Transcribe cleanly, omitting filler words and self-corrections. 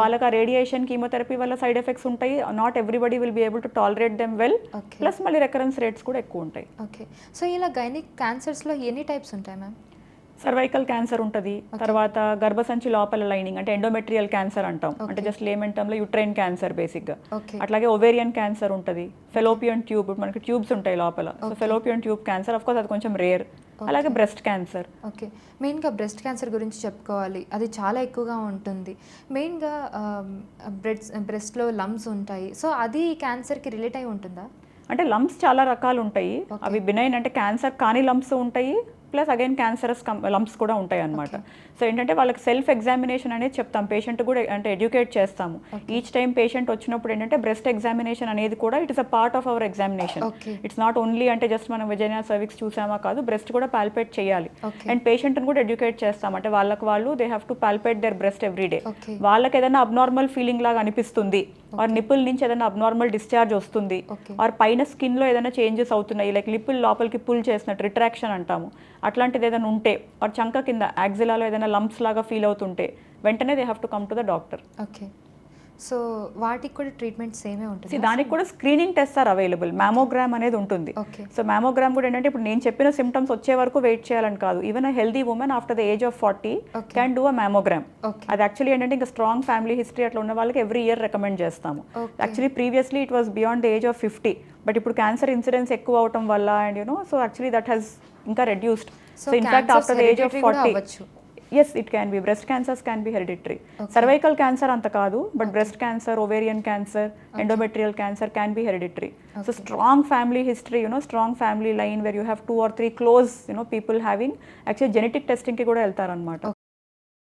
వాళ్ళకి ఆ radiation chemotherapy వల్ల సైడ్ ఎఫెక్ట్స్ ఉంటాయి. Not everybody will be able to tolerate them well. Plus మళ్ళీ రికరెన్స్ రేట్స్ కూడా ఎక్కువ ఉంటాయి. ఓకే. సో ఇలా గైనిక్ క్యాన్సర్స్లో ఎన్ని టైప్స్ ఉంటాయి మ్యామ్? సర్వైకల్ క్యాన్సర్ ఉంటుంది, తర్వాత గర్భసంచి లోపల లైనింగ్ అంటే ఎండోమెట్రియల్ క్యాన్సర్ అంటాం, అంటే జస్ట్ లేమన్ టర్మ్లో యుట్రైన్ క్యాన్సర్ బేసిక్గా. అట్లాగే ఓవేరియన్ క్యాన్సర్ ఉంటుంది, ఫెలోపియన్ ట్యూబ్, మనకి ట్యూబ్స్ ఉంటాయి లోపల, so fallopian tube cancer of course అది కొంచెం రేర్. అలాగే బ్రెస్ట్ క్యాన్సర్. ఓకే, మెయిన్గా బ్రెస్ట్ క్యాన్సర్ గురించి చెప్పుకోవాలి, అది చాలా ఎక్కువగా ఉంటుంది. మెయిన్గా బ్రెస్ట్లో లమ్స్ ఉంటాయి, సో అది క్యాన్సర్కి రిలేట్ అయి ఉంటుందా? అంటే లంప్స్ చాలా రకాలు ఉంటాయి, అవి బినైన్ అంటే క్యాన్సర్ కాని లంప్స్ ఉంటాయి, ప్లస్ అగైన్ క్యాన్సరస్ లంప్స్ కూడా ఉంటాయి అనమాట. సో ఏంటంటే వాళ్ళకి సెల్ఫ్ ఎగ్జామినేషన్ అనేది చెప్తాం, పేషెంట్ కూడా అంటే ఎడ్యుకేట్ చేస్తాము. ఈచ్ టైం పేషెంట్ వచ్చినప్పుడు ఏంటంటే బ్రెస్ట్ ఎగ్జామినేషన్ అనేది కూడా it is a part of our examination. It's not only అంటే జస్ట్ మనం వెజైనా సర్విక్స్ చూసామా కాదు, బ్రెస్ట్ కూడా పాల్పేట్ చేయాలి. అండ్ పేషెంట్ని కూడా ఎడ్యుకేట్ చేస్తాం, అంటే వాళ్ళు they have to palpate their breast every day. వాళ్ళకి ఏదైనా అబ్నార్మల్ ఫీలింగ్ లాగా అనిపిస్తుంది, ఆర్ నిప్పుల్ నుంచి ఏదైనా అబ్నార్మల్ డిశ్చార్జ్ వస్తుంది, ఆర్ పైన స్కిన్లో ఏదైనా చేంజెస్ అవుతున్నాయి, లైక్ నిప్పుల్ లోపలికి పుల్ చేసినట్టు రిట్రాక్షన్ అంటాము, అట్లాంటిది ఏదైనా ఉంటే, ఆర్ చంక కింద యాక్సిలాలో ఏదైనా లంప్స్ లాగా ఫీల్ అవుతుంటే వెంటనే they have to come to the doctor. Okay, so వాటికి కూడా ట్రీట్మెంట్ సేమే ఉంటుంది? దానికి కూడా screening test are available, mammogram అనేది ఉంటుంది. సో మ్యామోగ్రామ్ కూడా ఏంటంటే ఇప్పుడు నేను చెప్పిన సిమ్టమ్స్ వచ్చే వరకు వెయిట్ చేయాలని కాదు, even a healthy women after the age of 40 can do a mammogram. అది యాక్చువల్లీ ఏంటంటే ఇంకా స్ట్రాంగ్ ఫ్యామిలీ హిస్టరీ అట్లా ఉన్న వాళ్ళకి ఎవ్రీ ఇయర్ రికమెండ్ చేస్తాము. Actually previously it was beyond the age of 50, but ఇప్పుడు క్యాన్సర్ ఇన్సిడెన్స్ ఎక్కువ అవటం వల్ల and so actually that has ఇంకా reduced. So in fact after the age of 40, yes, it can be. Breast cancers can be hereditary. Cervical cancer anta kaadu, but breast cancer, ovarian cancer, endometrial cancer can be hereditary. So strong family history, strong family line where you have 2 or 3 close, people having, actually genetic testing ki kuda veltaru annamata.